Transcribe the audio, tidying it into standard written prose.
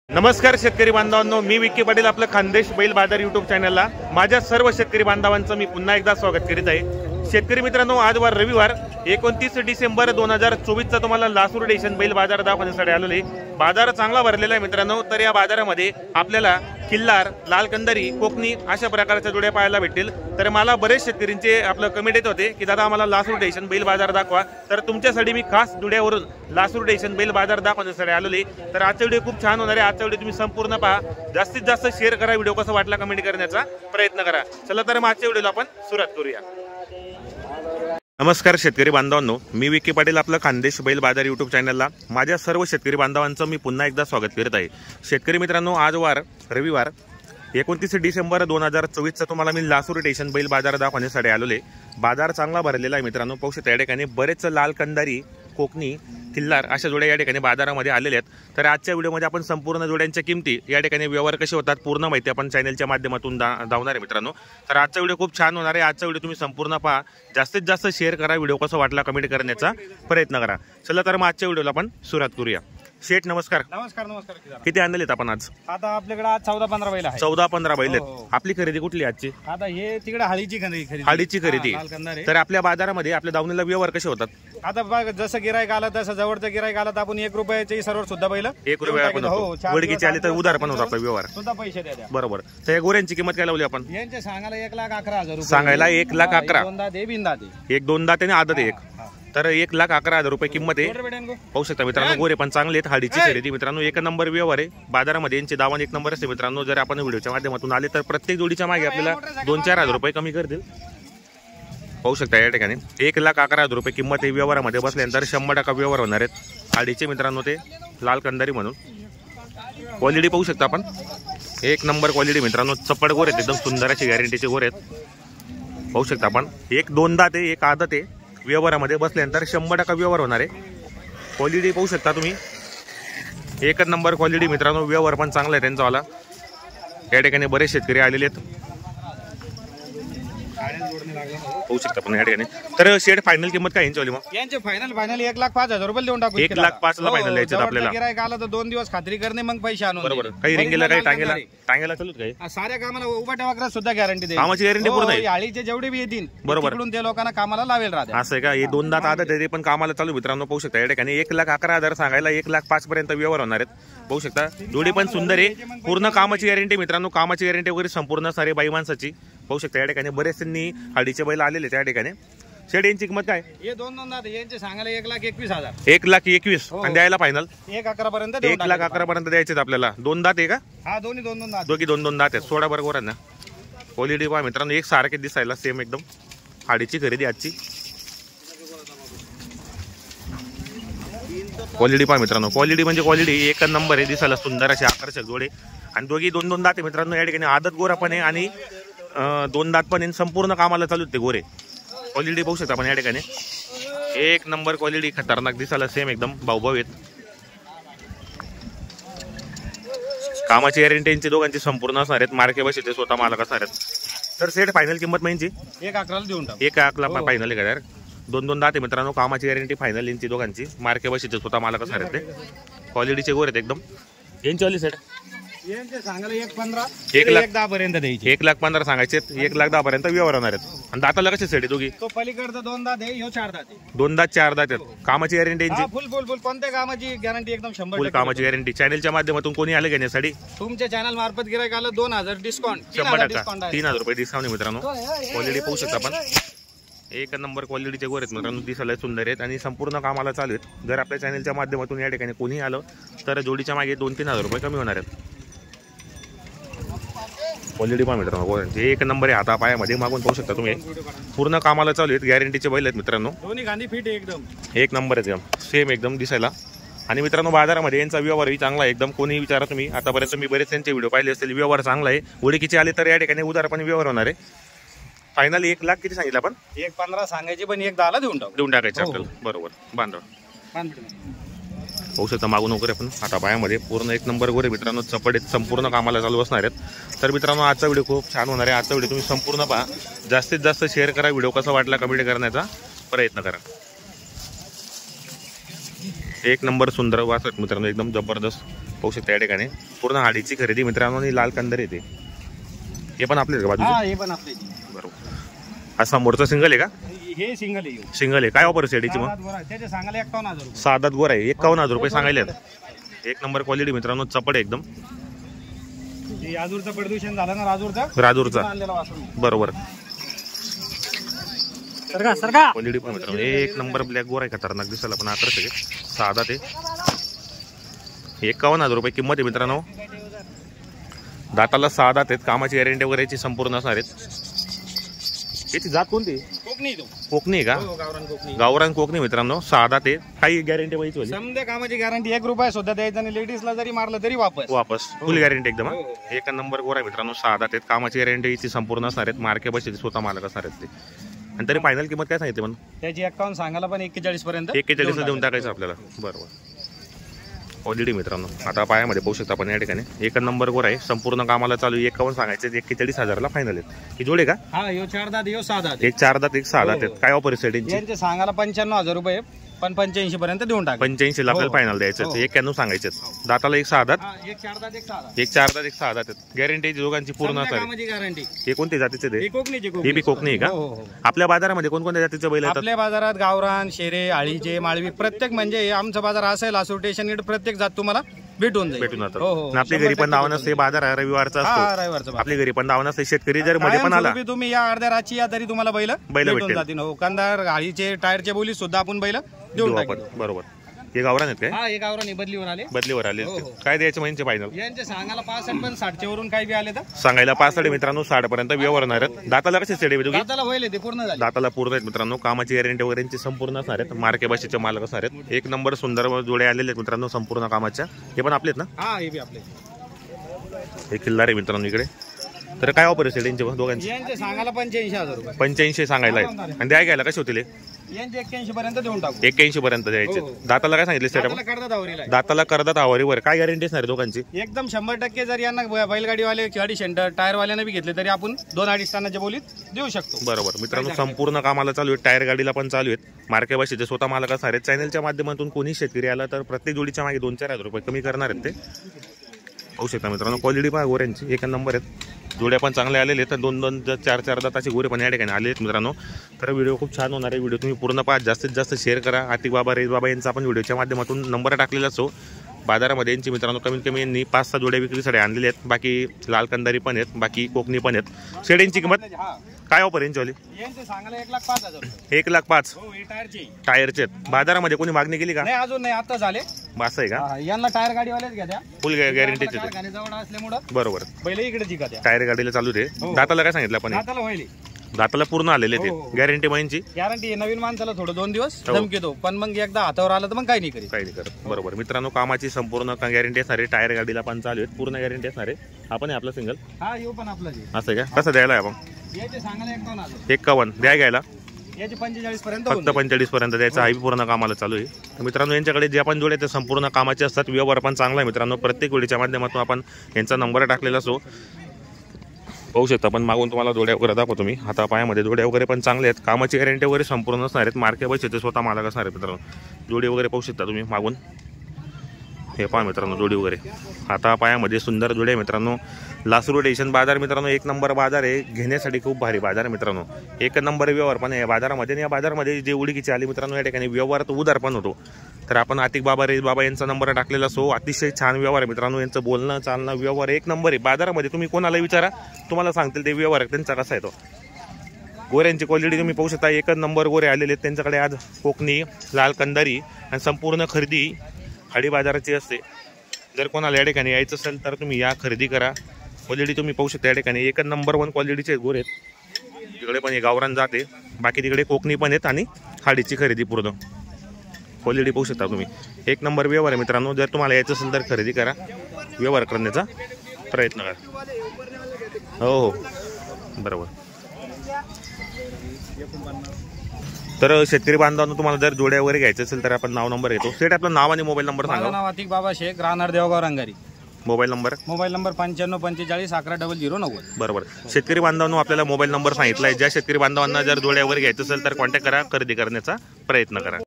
नमस्कार शेतकरी बांधवांनो, मी विक्की पाटील आपलं खानदेश बैल बाजार यूट्यूब चॅनलला माझ्या सर्व शेतकरी बांधवांचं मी पुन्हा एकदा स्वागत करीत आहे। शेतकरी मित्रांनो, आज वार रविवार 29 डिसेंबर 2024 तुम्हाला लासूर स्टेशन बैल बाजार दाखवण्यासाठी आलेलो आहे। बाजार चांगला भरलेला आहे मित्रांनो। तर या बाजारामध्ये आपल्याला किल्लार, लाल कंदारी, कोकणी अशा प्रकारच्या जोड्या पाहायला भेटतील। तर मला बरेच शेतकरींचे आपलं कमेंट येत होते की दादा आम्हाला लासूर स्टेशन बैल बाजार दाखवा। तर तुमच्यासाठी मी खास जुड्यावरून लासूर स्टेशन बैल बाजार दाखवण्यासाठी आलेलो आहे। तर आजचा व्हिडिओ खूप छान होणार आहे। आजचा व्हिडिओ तुम्ही संपूर्ण पहा, जास्तीत जास्त शेअर करा, व्हिडिओ कसा वाटला कमेंट करण्याचा प्रयत्न करा। चला तर आजच्या व्हिडिओला आपण सुरुवात करूया। नमस्कार शेतकरी बांधवांनो, मी विक्की पाटील आपलं खानदेश बैल बाजार यूट्यूब चॅनलला माझ्या सर्व शेतकरी बांधवांचं मी पुन्हा एकदा स्वागत करत आहे। शेतकरी मित्रांनो, आज वार रविवार 29 डिसेंबर 2024 तुम्हाला मी लासूर स्टेशन बैल बाजार दाखवण्यासाठी आलेलो आहे। बाजार चांगला भरलेला आहे मित्रांनो। पाहू शकता या ठिकाणी बरेच लाल कंदारी, कोकणी, किल्लार अशा जोड्या या ठिकाणी बाजारामध्ये आलेल्या आहेत। तर आजच्या व्हिडिओमध्ये आपण संपूर्ण जोड्यांच्या किमती, या ठिकाणी व्यवहार कसे होतात पूर्ण माहिती आपण चॅनलच्या माध्यमातून दावणार आहे मित्रांनो। तर आजचा व्हिडिओ खूप छान होणार आहे। आजचा व्हिडिओ तुम्ही संपूर्ण पहा, जास्तीत जास्त शेअर करा, व्हिडिओ कसा वाटला कमेंट करण्याचा प्रयत्न करा। चला तर मग आजच्या व्हिडिओला आपण सुरुवात करूया। शेठ नमस्कार। नमस्कार नमस्कार। किती आणलेत आपण आज? आता आपल्याकडे आज 14-15 बैल आहे। 14-15 बैल आहेत। आपली खरेदी कुठली आजची? आता हे तिकडे हळीची खरेदी। तर आपल्या बाजारामध्ये आपल्या दावणीला व्यवहार कसे होतात? आता बघ, जसं गिरायक आलं तसं जवळचं गिरायक आलं तर आपण 1 रुपयाचे सर्व सुद्धा बैल 1 रुपया पण होतो। वडकीचे आले तर उधार पण होतो आपला व्यवहार सुद्धा पैसे द्या। बरोबर। तर या गोऱ्यांची किंमत काय लावली आपण? यांचे सांगायला 1,11,000 रुपये। सांगायला 1,11,000। दोनदा दे बिंदा दे। एक दोनदा त्याने आदत एक। तर 1,11,000 रुपये किंमत आहे। पाहू शकता मित्रांनो, गोरे पण चांगले आहेत। हाडीची खरेदी मित्रांनो, 1 नंबर व्यवहार आहे बाजारामध्ये। यांचे दावण 1 नंबर असते मित्रांनो। जर आपण व्हिडिओच्या माध्यमातून आले तर प्रत्येक जोडीच्या मागे आपल्याला 2-4 रुपये कमी करतील। पाहू शकता या ठिकाणी 1,11,000 रुपये किंमत आहे। व्यवहारामध्ये बसल्यानंतर 100% व्यवहार होणार आहेत। हाडीचे मित्रांनो ते लाल कंदारी म्हणून। क्वालिटी पाहू शकता आपण, 1 नंबर क्वालिटी मित्रांनो। चपड गोरे आहेत, एकदम सुंदर अशी गॅरंटीचे गोरे आहेत। पाहू शकता आपण, 1 दोनदा ते 1 आदत आहे। व्यवहारामध्ये बसल्यानंतर 100% व्यवहार होणार आहे। क्वालिटी पाहू शकता तुम्ही, 1 नंबर क्वालिटी मित्रांनो। व्यवहार पण चांगला आहे त्यांचावाला। या ठिकाणी बरेच शेतकरी आलेले आहेत, पाहू शकता पण या ठिकाणी। तर शेड फायनल किंमत काय यांची? मग यांचे फायनल 1,05,000 रुपये देऊन टाकू। 1,05,000 फायनल द्यायचे आपल्याला। गिरायक आला तर 2 दिवस खात्री करणे, मग पैसे आणून। बरोबर। काही रिंगेला काही टांगेला चालूत काय? साऱ्या कामाला उभा ठेवा सुद्धा गॅरंटी दे। कामाची गॅरंटी पूर्ण आहे। आळीचे जेवढे बी येतील बरोबर, तिकडून ते लोकांना कामाला लावेल राहते। असं आहे का? हे 2 दात आदत आहे, ते पण कामाला चालू मित्रांनो। पाहू शकता या ठिकाणी 1,11,000 सांगायला 1,05,000 पर्यंत व्यवहार होणार आहेत। पाहू शकता जोडी पण सुंदर आहे, पूर्ण कामाची गॅरंटी मित्रांनो। कामाची गॅरंटी वगैरे संपूर्ण सारे बाई माणसाची। पाहू शकता या ठिकाणी बरेच त्यांनी हाडीचे बैल आलेले त्या ठिकाणी। शेड यांची किंमत काय? हे 2 यांचे सांगायला 1,21,000। 1,21,000 आणि द्यायला फायनल 1,11,000 पर्यंत। 1,11,000 पर्यंत द्यायचे आपल्याला। 2 दात आहे का? हा, दोन्ही 2 दात। दोघी 2 दात आहेत। सोडा बरोबर ना। क्वालिटी पहा मित्रांनो, एक सारखे दिसायला सेम एकदम। हाडीची खरेदी आजची। क्वालिटी पहा मित्रांनो, क्वालिटी म्हणजे क्वालिटी 1 नंबर आहे। दिसायला सुंदर असे आकर्षक जोडे आणि दोघी 2 दात आहे मित्रांनो। या ठिकाणी आदत गोरा पण आहे आणि 2 दात पण आहे। संपूर्ण कामाला चालू ते गोरे। क्वालिटी पाहू शकता आपण या ठिकाणी 1 नंबर क्वालिटी, खतरनाक दिसायला सेम एकदम भाऊभाऊ आहेत। कामाची गॅरंटी यांची दोघांची संपूर्ण असणार आहेत। मार्के बशी ते स्वतः मालक असणार आहेत। तर सेट फायनल किंमत म्हणजे 1,11,000 देऊन टाक। 1,11,000 फायनल आहे का यार? 2 दात आहे मित्रांनो। कामाची गॅरंटी फायनल यांची दोघांची। मार्के बशी ते स्वतः मालक असणार आहेत ते। क्वालिटीचे गोरे आहेत एकदम। यांची वाली सेट यांचे सांगायला 1,15,000 1,10,000 पर्यंत द्यायचे। 1,15,000 सांगायचे, 1,10,000 पर्यंत व्यवहार होणार आहेत। आणि दाताला कसे सेट दोघी? तो पलीकडचा 2 दात आहे, ह्यो 4 दात आहे। 2 दात 4 दात आहेत। कामाची गॅरंटी यांची फुल कोणत्या कामाची गॅरंटी एकदम 100%। फुल कामाची गॅरंटी। चॅनलच्या माध्यमातून कोणी आले घेण्यासाठी तुमच्या चॅनल मार्फत गिरायक आलं 2,000 डिस्काउंट। 100% 3,000 रुपये डिस्काउंट मित्रांनो। क्वालिटी पाहू शकता आपण, 1 नंबर क्वालिटीचे गोरे आहेत मित्रांनो। दिसायला सुंदर आहेत आणि संपूर्ण कामाला चालू आहेत। जर आपल्या चॅनलच्या माध्यमातून या ठिकाणी कोणी आलं तर जोडीच्या मागे 2-3,000 रुपये कमी होणार आहेत। क्वालिटी पहा मित्रांनो गोऱ्यांची 1 नंबर आहे। हातापायामध्ये मागून पाहू शकता तुम्ही, पूर्ण कामाला चालू आहेत। गॅरंटीचे बैल आहेत मित्रांनो। दोन्ही गांधी फिट एकदम 1 नंबर आहेत एकदम सेम एकदम दिसायला। आणि मित्रांनो बाजारामध्ये यांचा व्यवहारही चांगला आहे एकदम। कोणी विचारा तुम्ही, आतापर्यंत मी बरेच त्यांचे व्हिडिओ पाहिले असतील। व्यवहार चांगला आहे। उडकीचे आले तर या ठिकाणी उधार पण व्यवहार होणार आहे। फायनल 1,00,000 किती सांगितलं आपण? 1,15,000 सांगायचे, पण 1,10,000 देऊन टाकायचे आपल्याला। बरोबर बांधव पाहू शकता मागून वगैरे पण हातापायामध्ये पूर्ण 1 नंबर गोरे मित्रांनो। चपडे संपूर्ण कामाला चालू असणार आहेत। तर मित्रांनो आजचा व्हिडिओ खूप छान होणार आहे। आजचा व्हिडिओ तुम्ही संपूर्ण पहा, जास्तीत जास्त शेअर करा, व्हिडिओ कसा वाटला कमेंट करण्याचा प्रयत्न करा। 1 नंबर सुंदर वासत मित्रांनो, एकदम जबरदस्त पाहू शकता या ठिकाणी पूर्ण हाडीची खरेदी मित्रांनो आणि लाल कंदर येते. हे पण आपले का बाजूचे? हे पण आपले. बरोबर. हा समोरचा सिंगल आहे का? हे सिंगल आहे. सिंगल आहे. काय ऑफर शेडीची मग? त्याचे सांगायला 51,000 रुपये. 6 दात गोर आहे. 51,000 रुपये सांगायले. एक नंबर क्वालिटी मित्रांनो, चपड आहे एकदम. राजूरचं प्रदूषण झालं ना, राजूरचा बरोबर सरका क्वालिटी पण मित्रांनो एक नंबर ब्लॅक गोर आहे. खतरनाक दिसायला पण आकर्षक आहे. 6 दात आहे. 51,000 रुपये किंमत आहे मित्रांनो. दाताला 6 दात आहेत. कामाची गॅरंटी वगैरे याची संपूर्ण असणार आहेत. याची जात कोणती? कोकणी आहे का? गावरान कोकणी मित्रांनो. 6 दात आहे. काही गॅरंटी व्हायची समजा कामाची गॅरंटी 1 रुपया सुद्धा द्यायचं आणि लेडीजला जरी मारलं तरी वापस फुल गॅरंटी एकदम. एक नंबर गोर आहे मित्रांनो. 6 दात आहेत. कामाची गॅरंटी याची संपूर्ण असणार आहेत. मार्के बस स्वतः मालक असणार आहेत ते. आणि तरी फायनल किंमत काय सांगितली पण त्याची 51 सांगायला पण 41 पर्यंत 41 देऊन टाकायचं आपल्याला. बरोबर क्वालिटी मित्रांनो. आता पायामध्ये पाहू शकता आपण या ठिकाणी एक नंबर गोर आहे. संपूर्ण कामाला चालू. 51 सांगायचे. 41,000ला फायनल आहेत. ही जोडे का? हा, यो 4 दात, यो 6 दात. एक 4 दात, एक 6 दात आहेत. काय ऑफर सेटिंगची? यांचे सांगायला 95,000 रुपये, पण 85 पर्यंत देऊन टाक. 85 ला आपल्याला फायनल द्यायचं. 91 सांगायचे. दाताला एक 6 दात, एक 4 दात, एक 6 दात. एक 4 दात, एक 6 दात आहेत. गॅरंटी दोघांची पूर्ण असणार. कामाची गॅरंटी. हे कोणते जातीचे ते? कोकणीची. हे बी कोकणी आहे का? आपल्या बाजारामध्ये कोणकोणत्या जातीचे बैल येतात? आपल्या बाजारात गावरान, शेरे, आळीचे, माळवी प्रत्येक म्हणजे आमचं बाजार असेल असोसिएशन प्रत्येक जात तुम्हाला भेटून जातात. आपल्या घरी पण दावा नसते. बाजार रविवारचा असतो. आपल्या घरी पण दावा नसते. शेतकरी जर मध्ये पण आला तुम्ही या अर्ध्या रातची या तरी तुम्हाला बैल भेटून जातील. हो, कंदार, आळीचे, टायरचे बोली सुद्धा आपण बैल देऊन टाकू. बरोबर. हे गावरान आहेत काय? हा, हे गावरान बदलीवर आले. काय द्यायचे म्हणजे फायनल? यांचे सांगायला 65 पण 60 वरून काही बी आले तर सांगायला 65 मित्रांनो. 60 पर्यंत व्यवहार होणार आहेत. दाताला कसे सेडे? दाताला होईल ते पूर्ण झाले. दाताला पूर्ण आहेत मित्रांनो. कामाची गॅरंटी वगैरे संपूर्ण असणार आहेत. मार्के बशीचे मालक असणार आहेत. एक नंबर सुंदर जोडे आलेले आहेत मित्रांनो संपूर्ण कामाच्या. हे पण आपलेत ना? हा, हे बी आपले. हे किल्लार आहे मित्रांनो इकडे. तर काय ऑफर असेल यांचे दोघांचे? यांचे सांगायला 85,000 रुपये. 85 सांगायला आहेत. आणि द्या घ्यायला कसे होतील? यांचे 81 पर्यंत देऊन टाकू. 81 पर्यंत द्यायचे. दाताला काय सांगितले सेट? दाताला करतात आवरीवर. काय गॅरंटी असणार दोघांची? एकदम 100% जर यांना बैलगाडीवाले, गाडी सेंटर, टायरवाल्याने बी घेतले तरी आपण 2-2.5 टनाच्या बोलीत देऊ शकतो. बरोबर मित्रांनो. संपूर्ण कामाला चालू आहेत. टायर गाडीला पण चालू आहेत. मार्के बशीचे स्वतः मालक असणार आहेत. चॅनलच्या माध्यमातून कोणी शेतकरी आला तर प्रत्येक जोडीच्या मागे 2-4 रुपये कमी करणार आहेत ते. पाहू शकता मित्रांनो. क्वालिटी पहा गोऱ्यांची एक नंबर आहेत. जोड्या पण चांगले आलेले आहेत. 2-2, 4-4 दाताचे गोरे पण या ठिकाणी आले आहेत मित्रांनो. तर व्हिडिओ खूप छान होणार आहे. व्हिडिओ तुम्ही पूर्ण पहा. जास्तीत जास्त शेअर करा. आतिक बाबा, रेज बाबा यांचा आपण व्हिडिओच्या माध्यमातून नंबर टाकलेला असो. बाजारामध्ये यांची मित्रांनो कमीत कमी यांनी 5-6 जोड्या विक्रीसाठी आणलेले आहेत. बाकी लाल कंदारी पण आहेत. बाकी कोकणी पण आहेत. शेड्यांची किंमत काय ऑफर यांची? यांचे सांगायला 1,05,000 रुपये. 1,05,000 हो, हे टायरचे आहेत. बाजारामध्ये कोणी मागणी केली का? नाही, अजून नाही, आता झाले. असं आहे का? यांना टायर गाडीवालेच घ्या त्या. फुल गॅरंटीचे जवळ असल्यामुळे बरोबर. पहिले इकडे जिका त्या टायर गाडीला चालू दे. दाताला काय सांगितलं आपण? दाताला होईल. दाताला पूर्ण आलेले ते. गॅरंटी महिन्याची गॅरंटी. नवीन माणसाला थोडं 2 दिवस धमकी दो, पण मग एकदा हातावर आलं तर मग काही नाही करत. बरोबर मित्रांनो. कामाची संपूर्ण गॅरंटी असणार आहे. टायर गाडीला पण चालू आहेत. पूर्ण गॅरंटी असणार आहे. आपण आपला सिंगल. हा, येऊ पण आपला. असं आहे का? कसं द्यायला आपण? याचे सांगायला 51 द्या घ्यायला. याचे 45 पर्यंत. फक्त 45 पर्यंत द्यायचं. हा पूर्ण कामाला चालू आहे मित्रांनो. यांच्याकडे जे आपण जोडे ते संपूर्ण कामाचे असतात. व्यवहार पण चांगला आहे मित्रांनो. प्रत्येक वेळीच्या माध्यमातून आपण यांचा नंबर टाकलेला असो. पाहू शकता. पण मागून तुम्हाला जोड्या वगैरे दाखवतो मी. हाता पायामध्ये जोड्या वगैरे पण चांगले आहेत. कामाची गॅरंटी वगैरे संपूर्ण असणार आहेत. मार्के बशीचे स्वतः मालक असणार आहेत मित्रांनो. जोडी वगैरे पाहू शकता तुम्ही मागून. हे पहा मित्रांनो जोडी वगैरे. हाता पायामध्ये सुंदर जोडे मित्रांनो. लासूर स्टेशन बाजार मित्रांनो एक नंबर बाजार आहे. घेण्यासाठी खूप भारी बाजार आहे मित्रांनो. एक नंबर व्यवहार पण आहे या बाजारामध्ये. आणि या बाजारामध्ये जे उडीकीचे आली मित्रांनो या ठिकाणी व्यवहार तो उदार पण होतो. तर आपण आतिक बाबा, रेज बाबा यांचा नंबर टाकलेला असो. अतिशय छान व्यवहार आहे मित्रांनो. यांचं बोलणं चालणं व्यवहार एक नंबर आहे. बाजारामध्ये तुम्ही कोणाला विचारा तुम्हाला सांगतील ते व्यवहार त्यांचा कसा आहे तो. गोऱ्यांची क्वालिटी तुम्ही पाहू शकता. एकच नंबर गोरे आलेले आहेत. त्यांच्याकडे आज कोकणी, लाल कंदारी आणि संपूर्ण खरेदी हाडी बाजाराची असते. जर कोणाला या ठिकाणी यायचं असेल तर तुम्ही या, खरेदी करा. क्वालिटी तुम्ही पाहू शकता या ठिकाणी. एक नंबर 1 क्वालिटीचे गोरे आहेत. तिकडे पण हे गावरान जाते. बाकी तिकडे कोकणी पण आहेत आणि हाडीची खरेदी पूर्ण. क्वालिटी पाहू शकता तुम्ही. एक नंबर व्यवहार आहे मित्रांनो. जर तुम्हाला यायचं असेल तर खरेदी करा. व्यवहार करण्याचा प्रयत्न करा. हो बरोबर. तर शेतकरी बांधवांनो तुम्हाला जर जोड्या वगैरे घ्यायचे असेल तर आपण नाव नंबर घेतो. सेट आपलं नाव आणि मोबाईल नंबर सांगा. नाव आतिक बाबा शेख, राहणार देवगाव रंगारी. Mobile number 95 45 11 0090. बरोबर. शेतकरी बांधवांनो आपल्याला मोबाईल नंबर सांगितलाय. ज्या शेतकरी बांधवांना जर जोड्या वगैरे घ्यायचं असेल तर कॉन्टॅक्ट करा. खरेदी करण्याचा प्रयत्न करा.